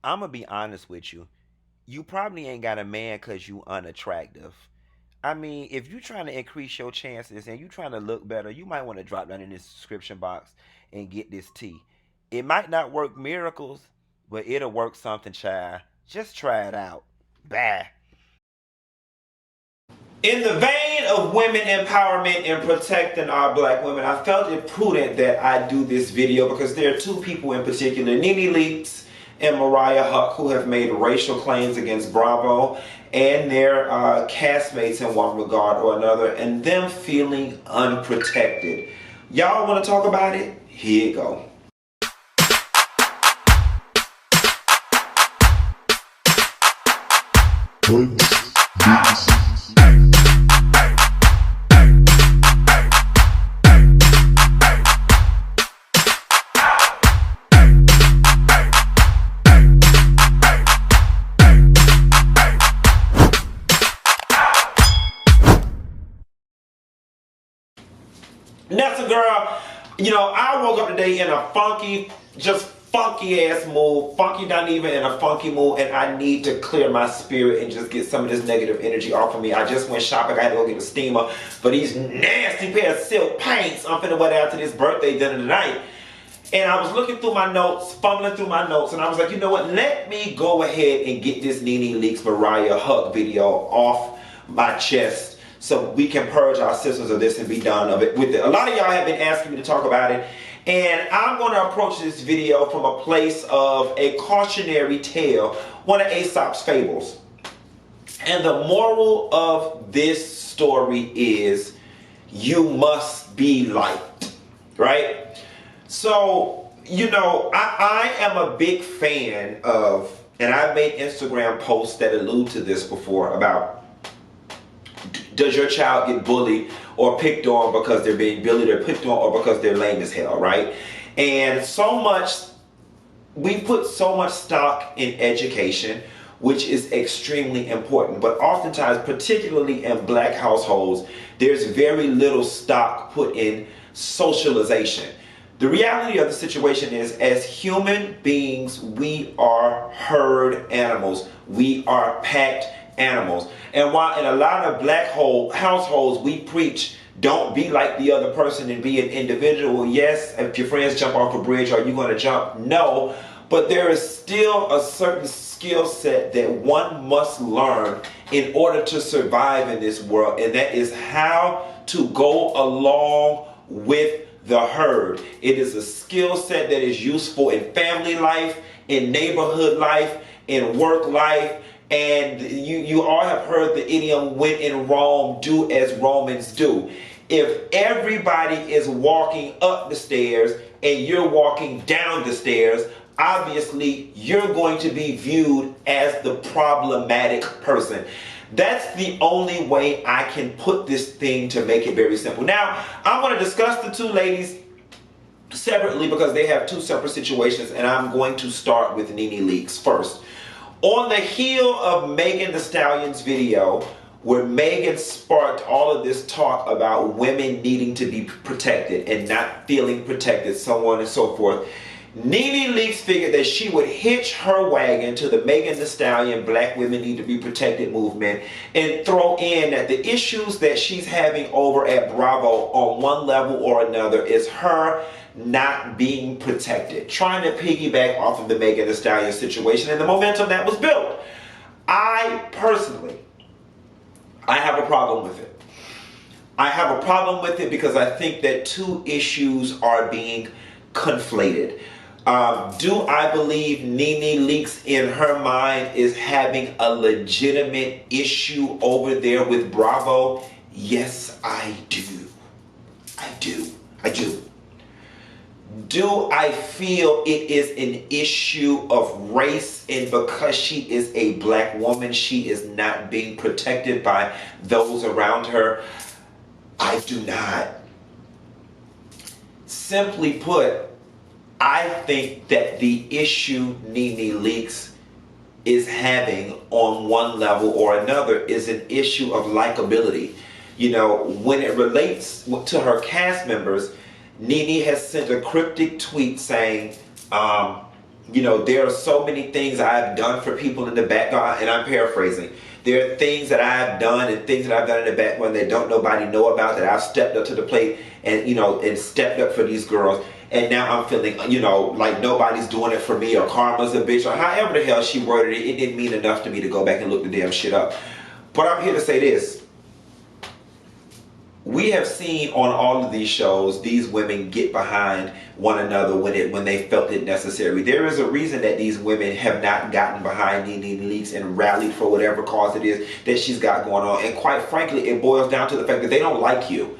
I'm gonna be honest with you. You probably ain't got a man because you unattractive. I mean, if you trying to increase your chances and you trying to look better, you might want to drop down in this description box and get this tea. It might not work miracles, but it'll work something, child. Just try it out. Bye. In the vein of women empowerment and protecting our black women, I felt it prudent that I do this video because there are two people in particular, Nene Leakes and Mariah Huq, who have made racial claims against Bravo and their castmates in one regard or another, and them feeling unprotected. Y'all want to talk about it? Here you go. That's a girl. I woke up today in a funky, just funky ass mood, funky Dineva in a funky mood, and I need to clear my spirit and just get some of this negative energy off of me. I just went shopping. I had to go get a steamer for these nasty pair of silk paints. I'm finna wear out to this birthday dinner tonight. And I was looking through my notes, fumbling through my notes, and I was like, you know what? Let me go ahead and get this Nene Leakes Mariah Huq video off my chest so we can purge our systems of this and be done of it with it. A lot of y'all have been asking me to talk about it, and I'm going to approach this video from a place of a cautionary tale, one of Aesop's fables. And the moral of this story is you must be liked, right? So, I am a big fan of, and I've made Instagram posts that allude to this before about, does your child get bullied or picked on because they're being bullied or picked on or because they're lame as hell, right? And we put so much stock in education, which is extremely important. But oftentimes, particularly in black households, there's very little stock put in socialization. The reality of the situation is, as human beings, we are herd animals. We are packed animals. And while in a lot of black households we preach, don't be like the other person and be an individual. Yes, if your friends jump off a bridge, are you going to jump? No. But there is still a certain skill set that one must learn in order to survive in this world. And that is how to go along with the herd. It is a skill set that is useful in family life, in neighborhood life, in work life. And you all have heard the idiom, when in Rome, do as Romans do. If everybody is walking up the stairs and you're walking down the stairs, obviously you're going to be viewed as the problematic person. That's the only way I can put this thing to make it very simple. Now, I'm going to discuss the two ladies separately because they have two separate situations, and I'm going to start with Nene Leakes first. On the heel of Megan Thee Stallion's video, where Megan sparked all of this talk about women needing to be protected and not feeling protected, so on and so forth, Nene Leakes figured that she would hitch her wagon to the Megan Thee Stallion Black Women Need to Be Protected movement and throw in that the issues that she's having over at Bravo on one level or another is her not being protected, trying to piggyback off of the Megan Thee Stallion situation and the momentum that was built. I personally, I have a problem with it. I have a problem with it because I think that two issues are being conflated. Do I believe Nene Leakes in her mind is having a legitimate issue over there with Bravo? Yes, I do. I do. Do I feel it is an issue of race, and because she is a black woman, she is not being protected by those around her? I do not. Simply put, I think that the issue Nene Leakes is having on one level or another is an issue of likability. When it relates to her cast members, Nene has sent a cryptic tweet saying, You know, there are so many things I've done for people in the background, and I'm paraphrasing. There are things that I've done and things that I've done in the background that don't nobody know about, that I've stepped up to the plate and, you know, and stepped up for these girls. And now I'm feeling, you know, like nobody's doing it for me, or karma's a bitch, or however the hell she worded it. It didn't mean enough to me to go back and look the damn shit up. But I'm here to say this. We have seen on all of these shows these women get behind one another when they felt it necessary. There is a reason that these women have not gotten behind Nene Leakes and rallied for whatever cause it is that she's got going on. And quite frankly, it boils down to the fact that they don't like you.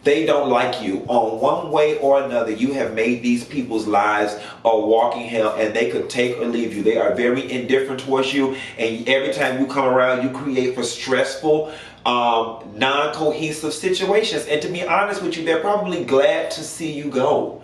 They don't like you. On one way or another, you have made these people's lives a walking hell, and they could take or leave you. They are very indifferent towards you, and every time you come around, you create for stressful, non-cohesive situations. And to be honest with you, they're probably glad to see you go.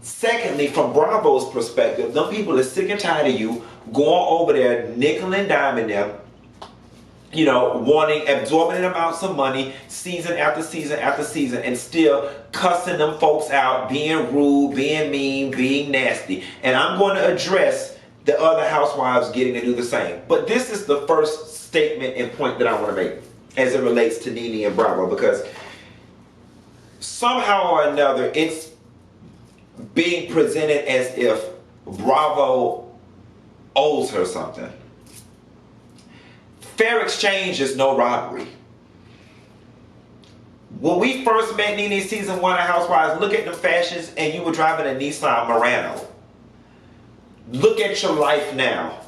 Secondly, from Bravo's perspective, them people are sick and tired of you going over there, nickel and diming them, you know, wanting exorbitant amounts of money season after season after season, and still cussing them folks out, being rude, being mean, being nasty. And I'm going to address the other housewives getting to do the same. But this is the first statement and point that I want to make as it relates to Nene and Bravo, because somehow or another it's being presented as if Bravo owes her something. Fair exchange is no robbery. When we first met Nene season 1 of Housewives, look at the fashions, and you were driving a Nissan Murano. Look at your life now.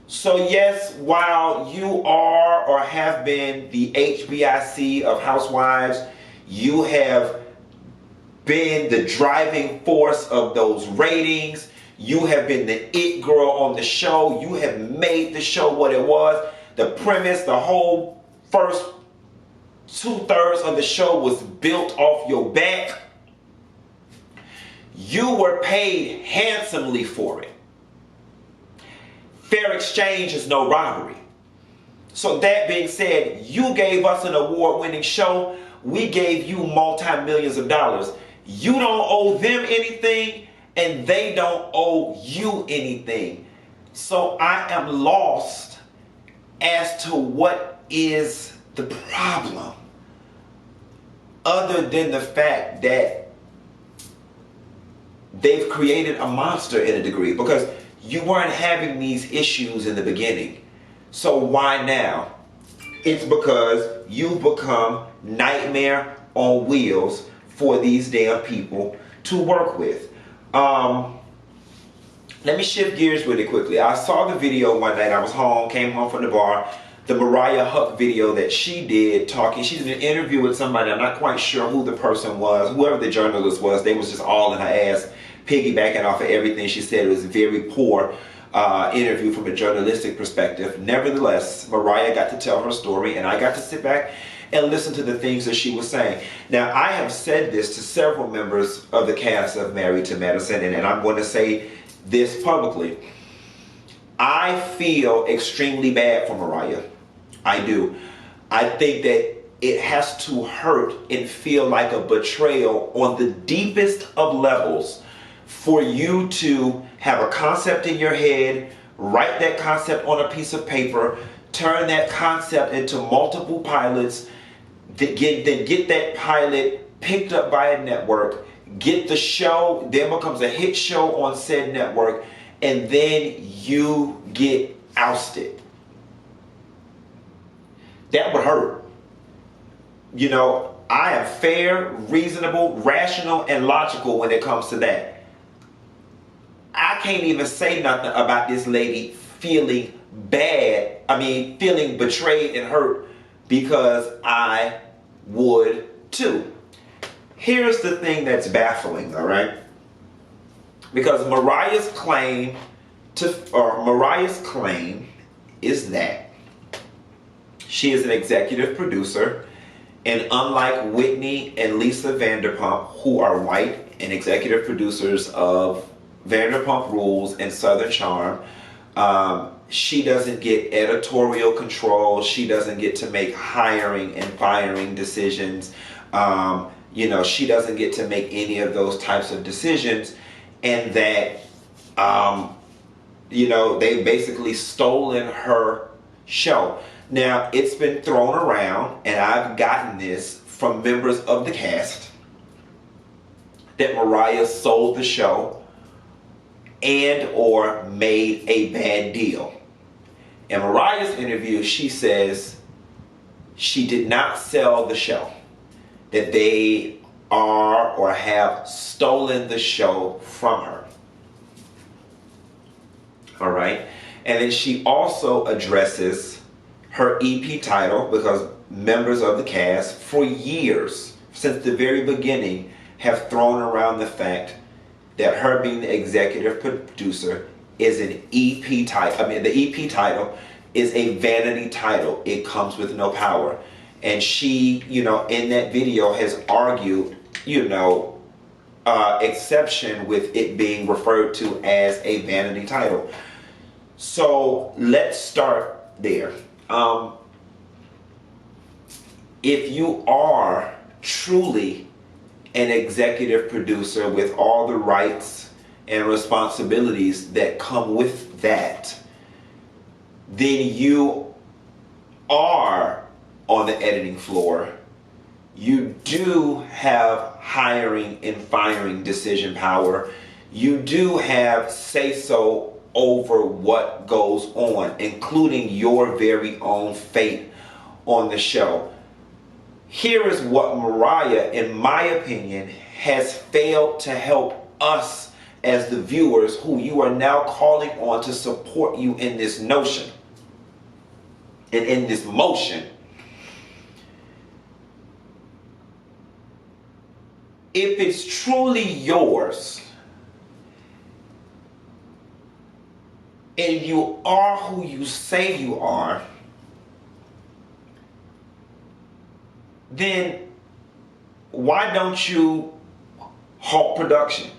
So yes, while you are or have been the HBIC of Housewives, you have been the driving force of those ratings. You have been the it girl on the show. You have made the show what it was. The premise, the whole first 2/3 of the show was built off your back. You were paid handsomely for it. Fair exchange is no robbery. So that being said, you gave us an award-winning show. We gave you multi-millions of dollars. You don't owe them anything, and they don't owe you anything. So I am lost as to what is the problem, other than the fact that they've created a monster in a degree, because you weren't having these issues in the beginning. So why now? It's because you've become nightmare on wheels for these damn people to work with. Let me shift gears really quickly. I saw the video one night. I was home, came home from the bar. The Mariah Huq video that she did talking. She did an interview with somebody. I'm not quite sure who the person was. Whoever the journalist was, they was just all in her ass, piggybacking off of everything she said. It was a very poor interview from a journalistic perspective. Nevertheless, Mariah got to tell her story, and I got to sit back and listen to the things that she was saying. Now, I have said this to several members of the cast of Married to Medicine, and I'm going to say this publicly. I feel extremely bad for Mariah. I do. I think that it has to hurt and feel like a betrayal on the deepest of levels for you to have a concept in your head, write that concept on a piece of paper, turn that concept into multiple pilots, then get that pilot picked up by a network, get the show, then becomes a hit show on said network, and then you get ousted. That would hurt. You know, I am fair, reasonable, rational, and logical when it comes to that. I can't even say nothing about this lady feeling bad, feeling betrayed and hurt, because I would too. Here's the thing that's baffling, all right? Because Mariah's claim is that she is an executive producer, and unlike Whitney and Lisa Vanderpump, who are white and executive producers of Vanderpump Rules and Southern Charm, she doesn't get editorial control. She doesn't get to make hiring and firing decisions. She doesn't get to make any of those types of decisions, and that You know, they basically stolen her show. Now, it's been thrown around, and I've gotten this from members of the cast, that Mariah sold the show and or made a bad deal. In Mariah's interview, she says she did not sell the show, that they are or have stolen the show from her. All right. And then she also addresses her EP title, because members of the cast for years, since the very beginning, have thrown around the fact that her being the executive producer is an EP title. I mean, the EP title is a vanity title. It comes with no power. And she, you know, in that video has argued, you know, exception with it being referred to as a vanity title. So let's start there. If you are truly an executive producer with all the rights and responsibilities that come with that, then you are on the editing floor. You do have hiring and firing decision power. You do have say-so over what goes on, including your very own fate on the show. Here is what Mariah, in my opinion, has failed to help us as the viewers, who you are now calling on to support you in this notion and in this motion. If it's truly yours, and you are who you say you are, then why don't you halt production?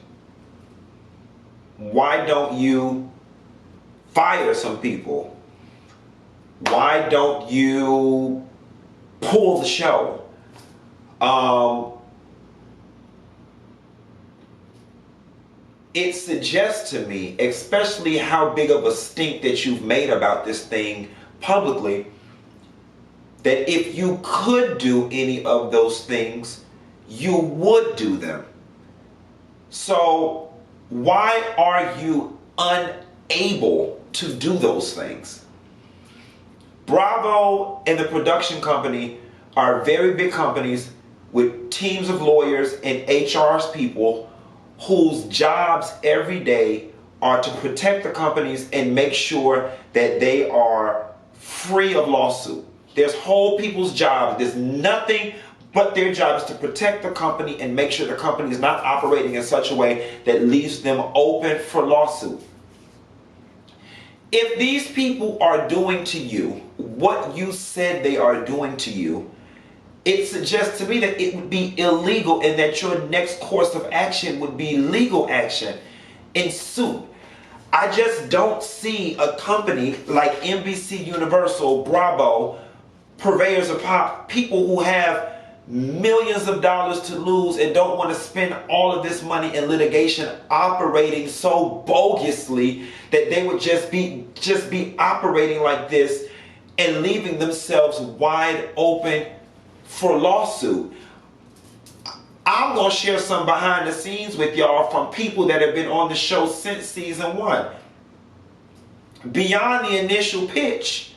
Why don't you fire some people? Why don't you pull the show? It suggests to me, especially how big of a stink that you've made about this thing publicly, that if you could do any of those things, you would do them. So why are you unable to do those things? Bravo and the production company are very big companies with teams of lawyers and HR's people whose jobs every day are to protect the companies and make sure that they are free of lawsuit. There's whole people's jobs. There's nothing but their job is to protect the company and make sure the company is not operating in such a way that leaves them open for lawsuit. If these people are doing to you what you said they are doing to you, it suggests to me that it would be illegal and that your next course of action would be legal action in suit. I just don't see a company like NBC Universal, Bravo, purveyors of pop, people who have millions of dollars to lose and don't want to spend all of this money in litigation, operating so bogusly that they would just be operating like this and leaving themselves wide open for lawsuit. I'm going to share some behind the scenes with y'all from people that have been on the show since season 1. Beyond the initial pitch,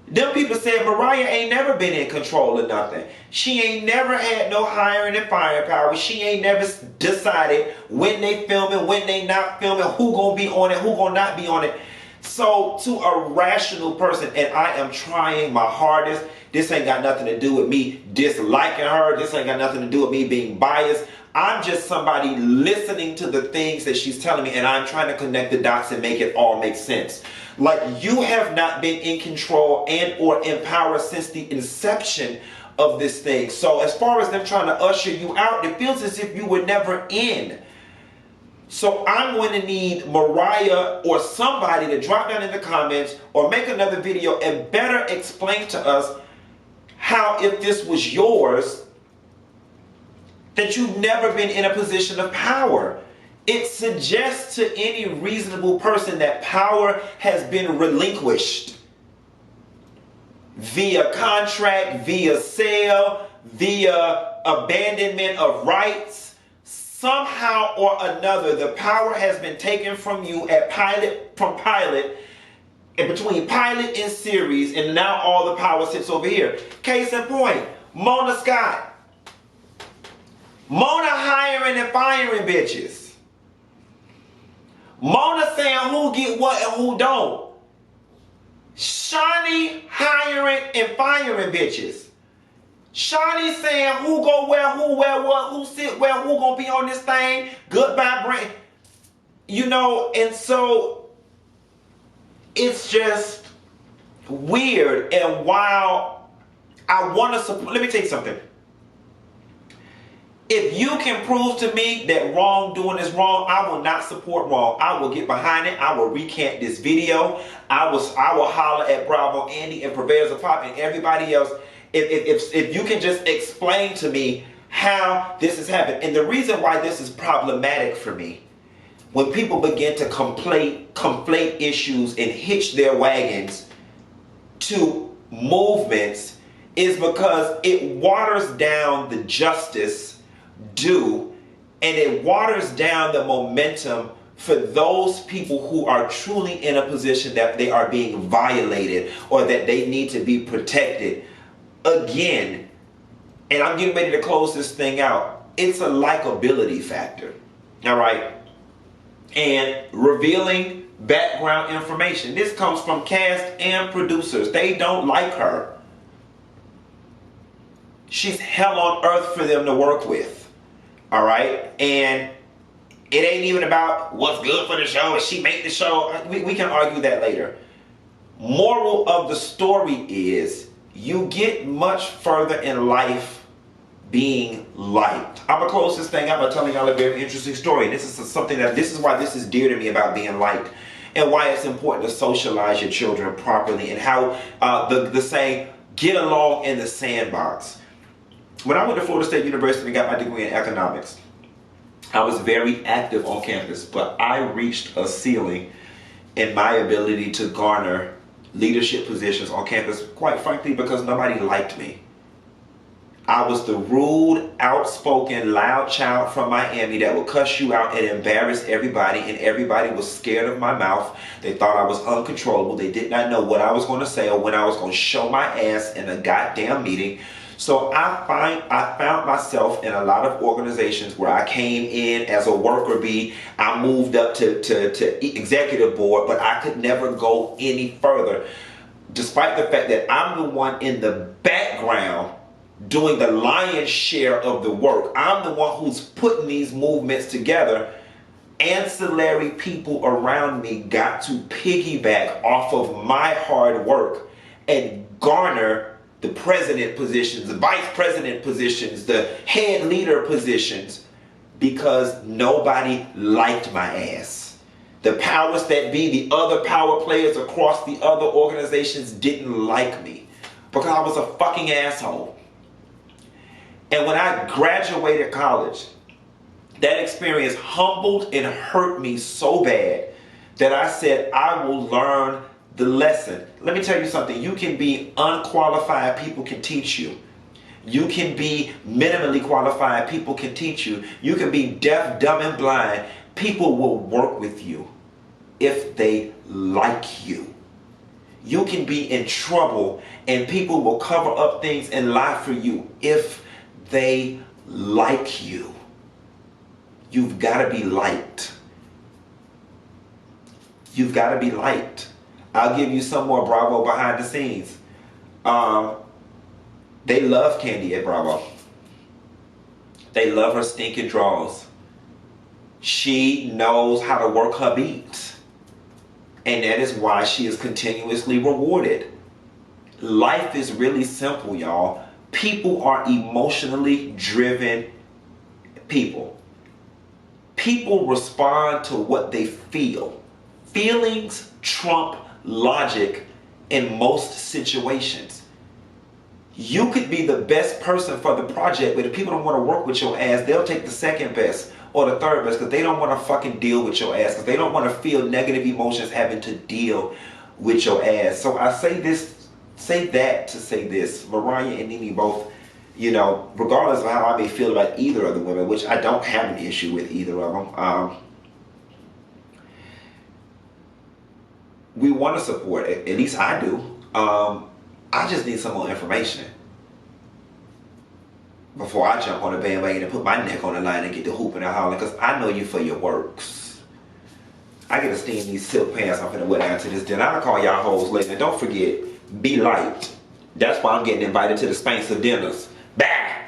them people said Mariah ain't never been in control of nothing. She ain't never had no hiring and firing power. She ain't never decided when they filming, when they not filming, who gonna be on it, who gonna not be on it. So to a rational person, and I am trying my hardest, this ain't got nothing to do with me disliking her. This ain't got nothing to do with me being biased. I'm just somebody listening to the things that she's telling me, and I'm trying to connect the dots and make it all make sense. Like, you have not been in control and or in power since the inception of this thing. So as far as them trying to usher you out, it feels as if you were never in. So I'm going to need Mariah or somebody to drop down in the comments or make another video and better explain to us how, if this was yours, that you've never been in a position of power It suggests to any reasonable person that power has been relinquished via contract, via sale, via abandonment of rights. Somehow or another, the power has been taken from you from Pilate, and between Pilate and Series, and now all the power sits over here. Case in point, Mona Scott. Mona hiring and firing bitches. Mona saying who get what and who don't. Shawnee hiring and firing bitches. Shawnee saying who go where, who wear what, who sit where, who gonna be on this thing. Goodbye, brain. You know, and so it's just weird. And while I want to support, let me tell you something. If you can prove to me that wrongdoing is wrong, I will not support wrong. I will get behind it. I will recant this video. I will holler at Bravo Andy and Purveyors of Pop and everybody else. If you can just explain to me how this has happened. And the reason why this is problematic for me, when people begin to conflate issues and hitch their wagons to movements, is because it waters down the justice due, and it waters down the momentum for those people who are truly in a position that they are being violated or that they need to be protected. Again, and I'm getting ready to close this thing out, it's a likability factor. All right. And revealing background information. This comes from cast and producers. They don't like her. She's hell on earth for them to work with. All right. And it ain't even about what's good for the show. If she make the show, we can argue that later. Moral of the story is you get much further in life being liked. I'm gonna close this thing out by telling y'all a very interesting story. And this is why this is dear to me about being liked, and why it's important to socialize your children properly, and how the saying, get along in the sandbox. When I went to Florida State University and got my degree in economics, I was very active on campus, but I reached a ceiling in my ability to garner leadership positions on campus, quite frankly, because nobody liked me. I was the rude, outspoken, loud child from Miami that would cuss you out and embarrass everybody, and everybody was scared of my mouth. They thought I was uncontrollable. They did not know what I was going to say or when I was going to show my ass in a goddamn meeting. So I found myself in a lot of organizations where I came in as a worker bee. I moved up to executive board, but I could never go any further, despite the fact that I'm the one in the background doing the lion's share of the work. I'm the one who's putting these movements together. Ancillary people around me got to piggyback off of my hard work and garner the president positions, the vice president positions, the head leader positions, because nobody liked my ass. The powers that be, the other power players across the other organizations didn't like me because I was a fucking asshole. And when I graduated college, that experience humbled and hurt me so bad that I said, I will learn the lesson. Let me tell you something. You can be unqualified, people can teach you. You can be minimally qualified, people can teach you. You can be deaf, dumb, and blind. People will work with you if they like you. You can be in trouble and people will cover up things and lie for you if they like you. You've got to be liked. You've got to be liked. I'll give you some more Bravo behind the scenes. They love Candy at Bravo. They love her stinking draws. She knows how to work her beats. And that is why she is continuously rewarded. Life is really simple, y'all. People are emotionally driven people. People respond to what they feel. Feelings trump logic in most situations. You could be the best person for the project, but if people don't want to work with your ass, they'll take the second best. or the third best, because they don't want to fucking deal with your ass, because they don't want to feel negative emotions having to deal with your ass. So I say that to say this. Mariah and Nene both, you know, regardless of how I may feel about either of the women, which I don't have an issue with either of them, we want to support it. At least I do. I just need some more information before I jump on the bandwagon and put my neck on the line and get the hooping and hollering, because I know you for your works. I get to steam these silk pants I'm finna wear down to this dinner. I'll call y'all hoes later. And don't forget, be light. That's why I'm getting invited to the Spancer dinners. Bye!